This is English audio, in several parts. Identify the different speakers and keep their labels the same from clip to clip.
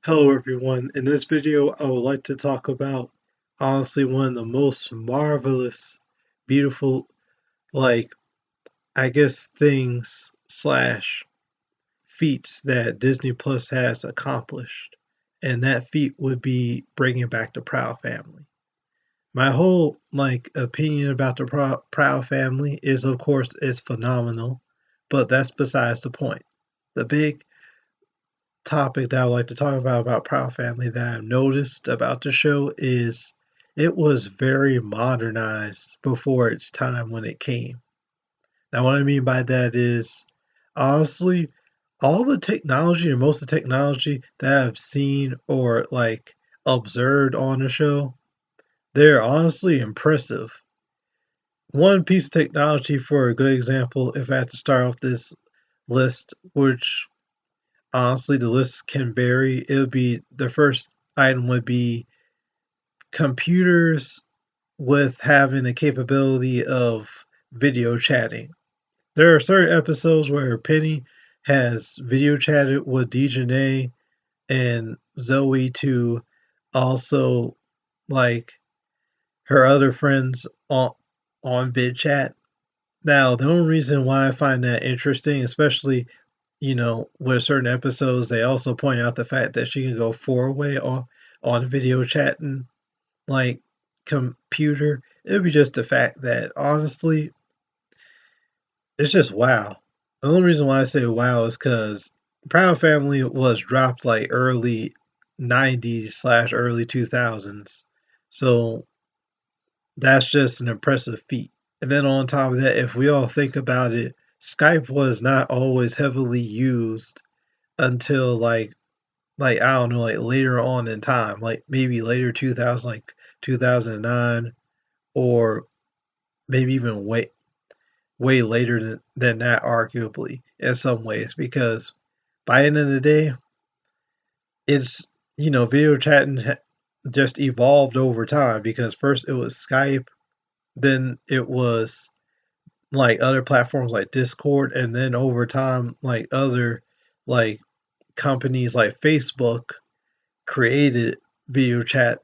Speaker 1: Hello everyone, in this video I would like to talk about honestly one of the most marvelous, beautiful, like I guess things slash feats that Disney Plus has accomplished. And that feat would be bringing back the Proud Family. My whole opinion about the Proud Family is of course is phenomenal, but that's besides the point. The big topic that I would like to talk about Proud Family that I've noticed about the show is it was very modernized before its time when it came. Now, what I mean by that is, honestly, all the technology and most of the technology that I've seen or observed on the show, they're honestly impressive. One piece of technology for a good example, if I had to start off this list, which honestly, the list can vary. It would be the first item would be computers with having the capability of video chatting. There are certain episodes where Penny has video chatted with Dejanay and Zoe to also like her other friends on vid chat. Now, the only reason why I find that interesting, especially with certain episodes, they also point out the fact that she can go four-way on video chatting like computer. It would be just the fact that honestly, it's just wow. The only reason why I say wow is because Proud Family was dropped like early 90s slash early 2000s. So that's just an impressive feat. And then on top of that, if we all think about it, Skype was not always heavily used until I don't know, like later on in time, like maybe later 2000, like 2009, or maybe even way later than that, arguably in some ways, because by the end of the day, it's video chatting just evolved over time because first it was Skype, then it was like other platforms like Discord, and then over time like other like companies like Facebook created video chat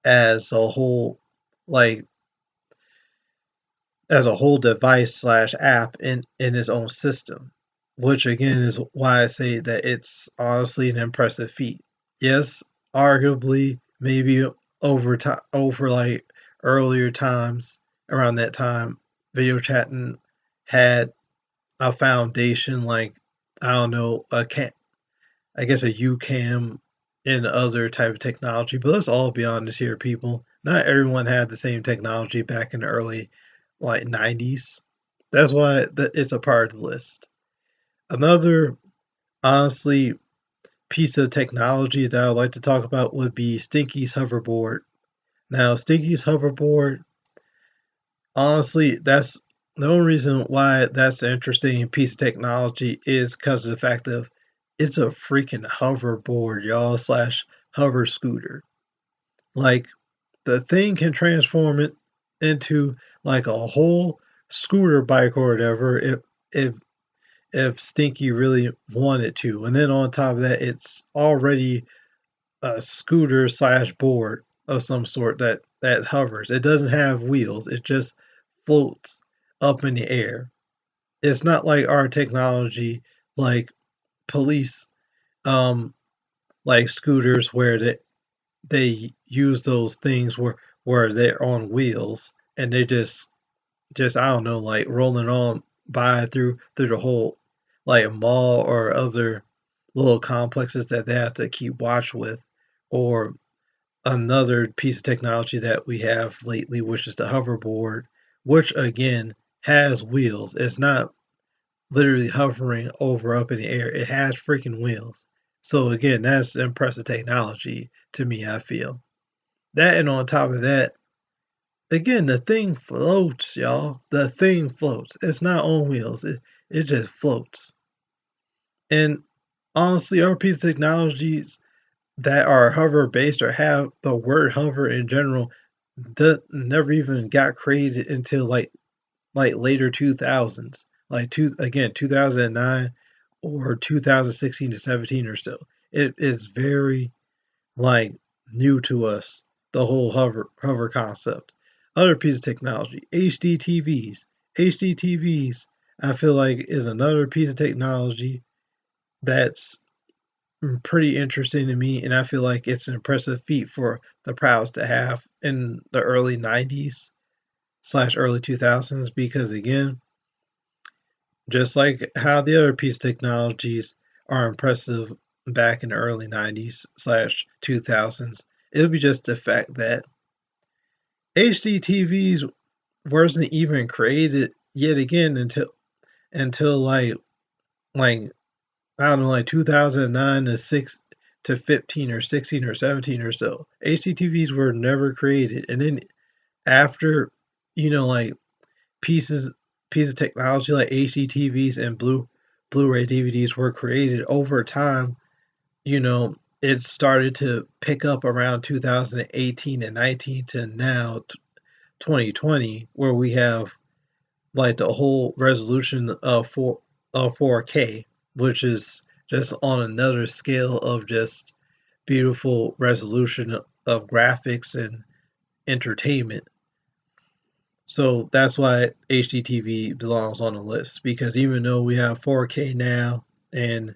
Speaker 1: as a whole like as a whole device slash app in its own system, which again is why I say that it's honestly an impressive feat. Yes, arguably maybe over time, over like earlier times around that time, video chatting had a foundation like I don't know I guess a UCam and other type of technology. But let's all be honest here, people. Not everyone had the same technology back in the early 90s. That's why it's a part of the list. Another honestly piece of technology that I'd like to talk about would be Stinky's hoverboard. Now, Stinky's hoverboard, honestly, that's the only reason why that's an interesting piece of technology is because of the fact of it's a freaking hoverboard, y'all, slash hover scooter. Like the thing can transform it into like a whole scooter bike or whatever if if Stinky really wanted to. And then on top of that, it's already a scooter slash board of some sort that hovers. It doesn't have wheels. It just floats up in the air. It's not like our technology, like police, um, like scooters where they use those things where they're on wheels and they just I don't know, like rolling on by through the whole like mall or other little complexes that they have to keep watch with, or another piece of technology that we have lately, which is the hoverboard, which again has wheels. It's not literally hovering over up in the air. It has freaking wheels. So again, that's impressive technology to me, I feel. That and on top of that, again, the thing floats, y'all. The thing floats. It's not on wheels. It just floats. And honestly, our piece of technologies that are hover based or have the word hover in general never even got created until like later 2000s, like 2009 or 2016 to 17 or so. It is very like new to us, the whole hover concept. Other piece of technology, HD TVs. HD TVs, I feel like, is another piece of technology that's pretty interesting to me, and I feel like it's an impressive feat for the Prouds to have in the early 90s slash early 2000s, because again, just like how the other piece of technologies are impressive back in the early 90s slash 2000s, it would be just the fact that HD TVs wasn't even created yet again until like I don't know, like 2009 to 6 to 15 or 16 or 17 or so. HDTVs were never created, and then after, like pieces of technology like HDTVs and Blu-ray DVDs were created over time, you know, it started to pick up around 2018 and 19 to now 2020, where we have like the whole resolution of 4K, which is just on another scale of just beautiful resolution of graphics and entertainment. So that's why HDTV belongs on the list, because even though we have 4K now and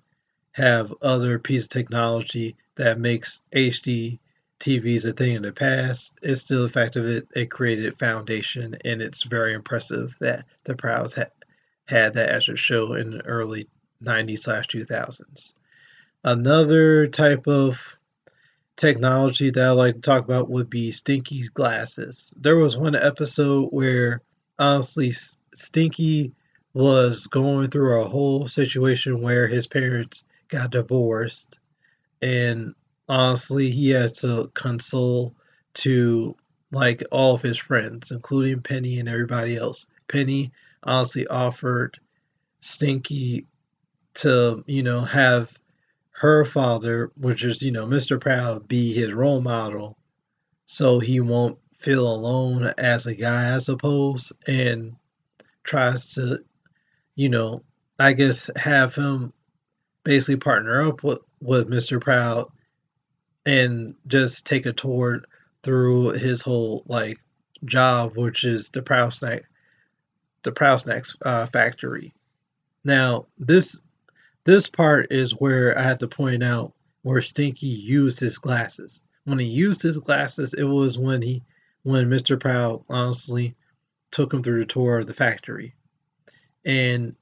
Speaker 1: have other piece of technology that makes HD TVs a thing in the past, it's still the fact of it created a foundation, and it's very impressive that the Prouds had that as a show in the early 90s slash 2000s. Another type of technology that I like to talk about would be Stinky's glasses. There was one episode where honestly Stinky was going through a whole situation where his parents got divorced, and honestly he had to console to like all of his friends, including Penny and everybody else. Penny honestly offered Stinky to, have her father, which is, Mr. Proud, be his role model so he won't feel alone as a guy, I suppose, and tries to, you know, I guess have him basically partner up with Mr. Proud and just take a tour through his whole like job, which is the Proud Snacks factory. Now, this part is where I had to point out where Stinky used his glasses. When he used his glasses, it was when Mr. Proud honestly took him through the tour of the factory. And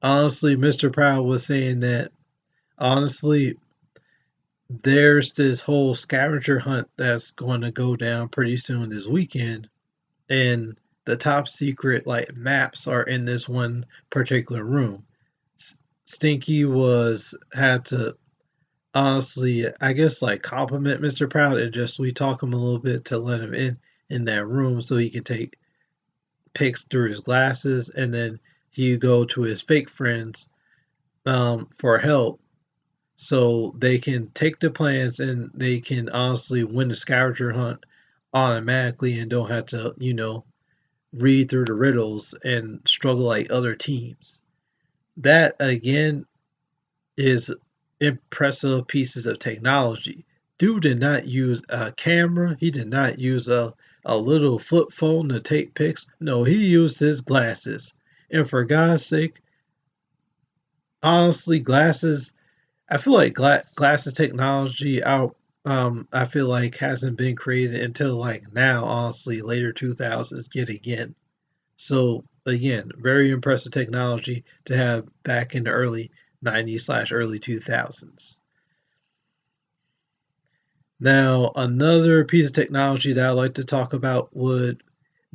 Speaker 1: honestly, Mr. Proud was saying that honestly, there's this whole scavenger hunt that's going to go down pretty soon this weekend, and the top secret like maps are in this one particular room. Stinky was had to honestly, I guess, like, compliment Mr. Proud and just sweet talk him a little bit to let him in that room so he can take pics through his glasses, and then he go to his fake friends for help so they can take the plans and they can honestly win the scavenger hunt automatically and don't have to, read through the riddles and struggle like other teams. That again is impressive pieces of technology. Dude did not use a camera. He did not use a little flip phone to take pics. No, he used his glasses. And for God's sake, honestly, glasses. I feel like glasses technology out. I feel like hasn't been created until like now. Honestly, later 2000s yet again. So again, very impressive technology to have back in the early 90s slash early 2000s. Now, another piece of technology that I like to talk about would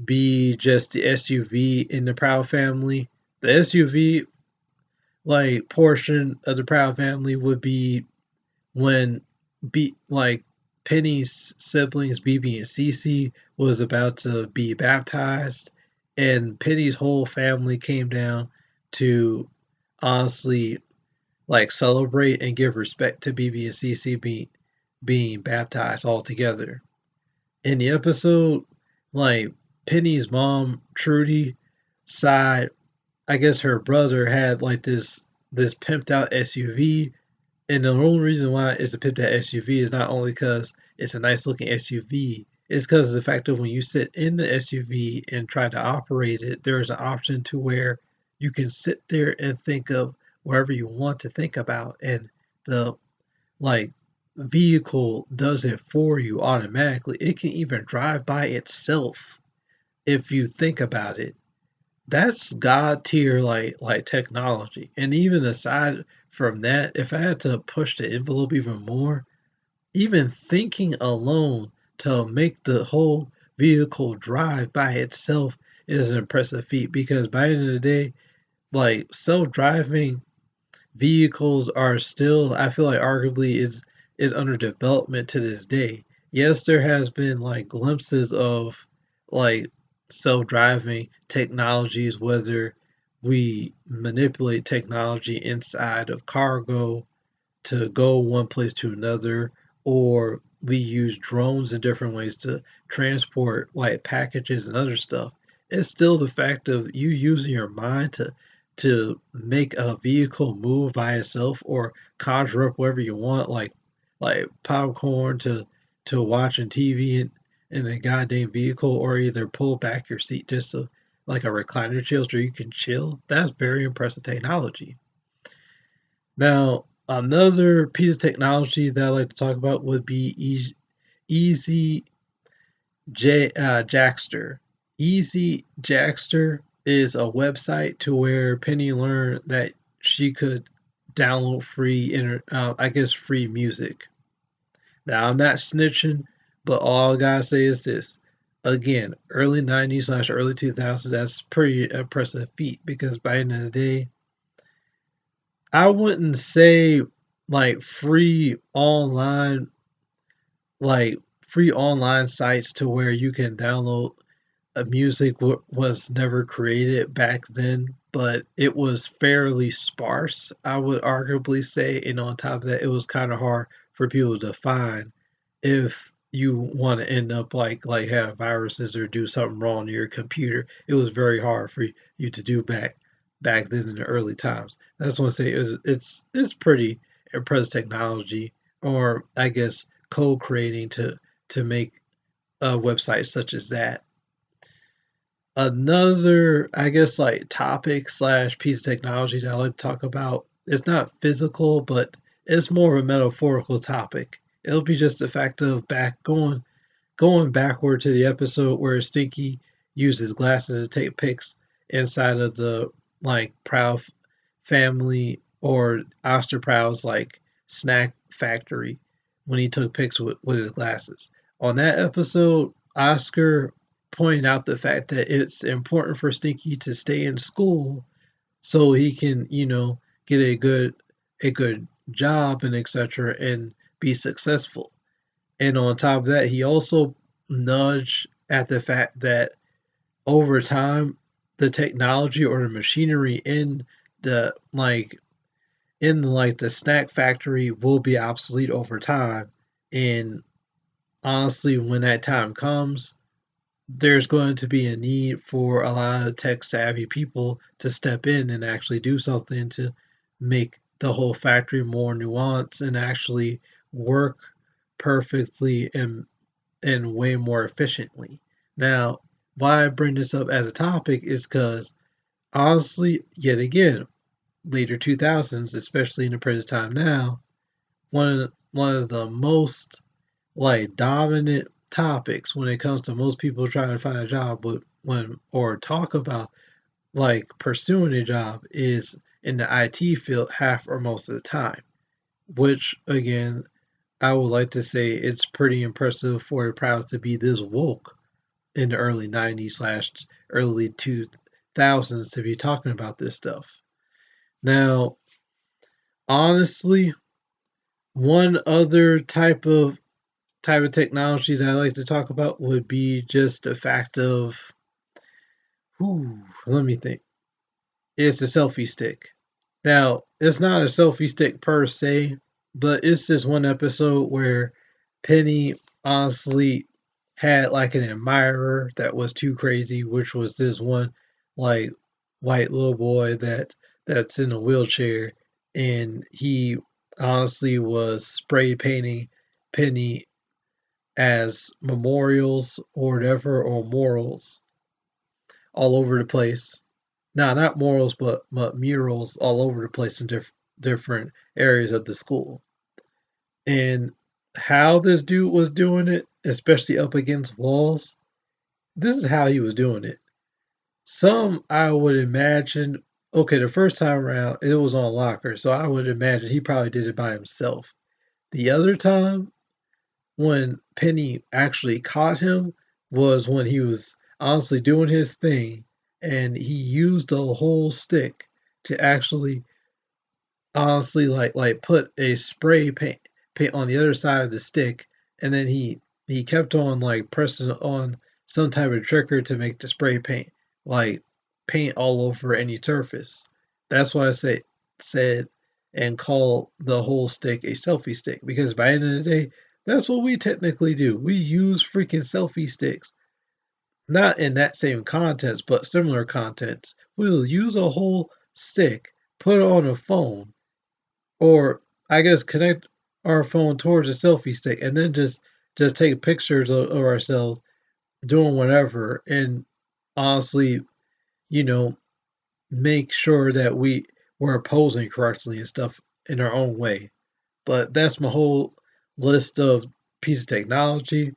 Speaker 1: be just the SUV in the Proud family. The SUV like portion of the Proud family would be when like Penny's siblings BB and Cece was about to be baptized, and Penny's whole family came down to honestly like celebrate and give respect to BB and CC being baptized all together. In the episode, like Penny's mom, Trudy, side, I guess her brother had like this pimped out SUV And the only reason why it's a pimped out SUV is not only because it's a nice looking SUV, it's because of the fact of when you sit in the SUV and try to operate it, there's an option to where you can sit there and think of whatever you want to think about, and the like vehicle does it for you automatically. It can even drive by itself if you think about it. That's god tier like technology. And even aside from that, if I had to push the envelope even more, even thinking alone to make the whole vehicle drive by itself is an impressive feat because by the end of the day, like self-driving vehicles are still, I feel like arguably is under development to this day. Yes, there has been like glimpses of like self-driving technologies, whether we manipulate technology inside of cargo to go one place to another, or we use drones in different ways to transport like packages and other stuff. It's still the fact of you using your mind to make a vehicle move by itself or conjure up whatever you want, like popcorn to watching TV in a goddamn vehicle, or either pull back your seat just so like a recliner chair so you can chill. That's very impressive technology. Now, another piece of technology that I like to talk about would be Easy Jackster. Easy Jackster is a website to where Penny learned that she could download I guess free music. Now, I'm not snitching, but all I gotta say is this. Again, early 90s slash early 2000s, that's pretty impressive feat because by the end of the day, I wouldn't say like like free online sites to where you can download music was never created back then, but it was fairly sparse, I would arguably say. And on top of that, it was kind of hard for people to find if you want to end up like have viruses or do something wrong to your computer. It was very hard for you to do back then in the early times. That's what I say it's pretty impressive technology, or I guess code creating to make a website such as that. Another, I guess, like topic slash piece of technology that I like to talk about. It's not physical, but it's more of a metaphorical topic. It'll be just the fact of going backward to the episode where Stinky uses glasses to take pics inside of the like Proud family or Oster Proud's like snack factory when he took pics with his glasses. On that episode, Oscar pointed out the fact that it's important for Stinky to stay in school so he can, get a good job and etc. and be successful. And on top of that, he also nudged at the fact that over time, the technology or the machinery the like the snack factory will be obsolete over time. And honestly, when that time comes, there's going to be a need for a lot of tech savvy people to step in and actually do something to make the whole factory more nuanced and actually work perfectly and way more efficiently. Now, why I bring this up as a topic is because honestly, yet again, later 2000s, especially in the present time now, one of the most like dominant topics when it comes to most people trying to find a job when or talk about like pursuing a job is in the IT field half or most of the time, which again I would like to say it's pretty impressive for the Prouds to be this woke in the early 90s slash early 2000s to be talking about this stuff. Now, honestly, one other type of technologies I like to talk about would be just the fact of, let me think. It's the selfie stick. Now, it's not a selfie stick per se, but it's just one episode where Penny honestly had like an admirer that was too crazy, which was this one like white little boy that's in a wheelchair, and he honestly was spray painting Penny as memorials or whatever, or morals all over the place. No, not morals, but murals all over the place in different areas of the school. And how this dude was doing it, especially up against walls, this is how he was doing it. Some I would imagine, okay, the first time around it was on locker, so I would imagine he probably did it by himself. The other time when Penny actually caught him was when he was honestly doing his thing, and he used a whole stick to actually honestly put a spray paint on the other side of the stick, and then he kept on like pressing on some type of trigger to make the spray paint like paint all over any surface. That's why I said and call the whole stick a selfie stick, because by the end of the day, that's what we technically do. We use freaking selfie sticks. Not in that same context, but similar contents. We'll use a whole stick, put it on a phone, or I guess connect our phone towards a selfie stick, and then just take pictures of ourselves doing whatever, and honestly, you know, make sure that we're posing correctly and stuff in our own way. But that's my whole list of pieces of technology.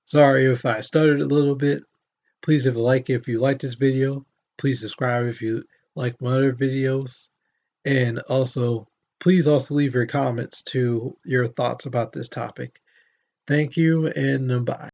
Speaker 1: Sorry if I stuttered a little bit. Please leave a like if you like this video. Please subscribe if you like my other videos. And also, please also leave your comments to your thoughts about this topic. Thank you, and bye.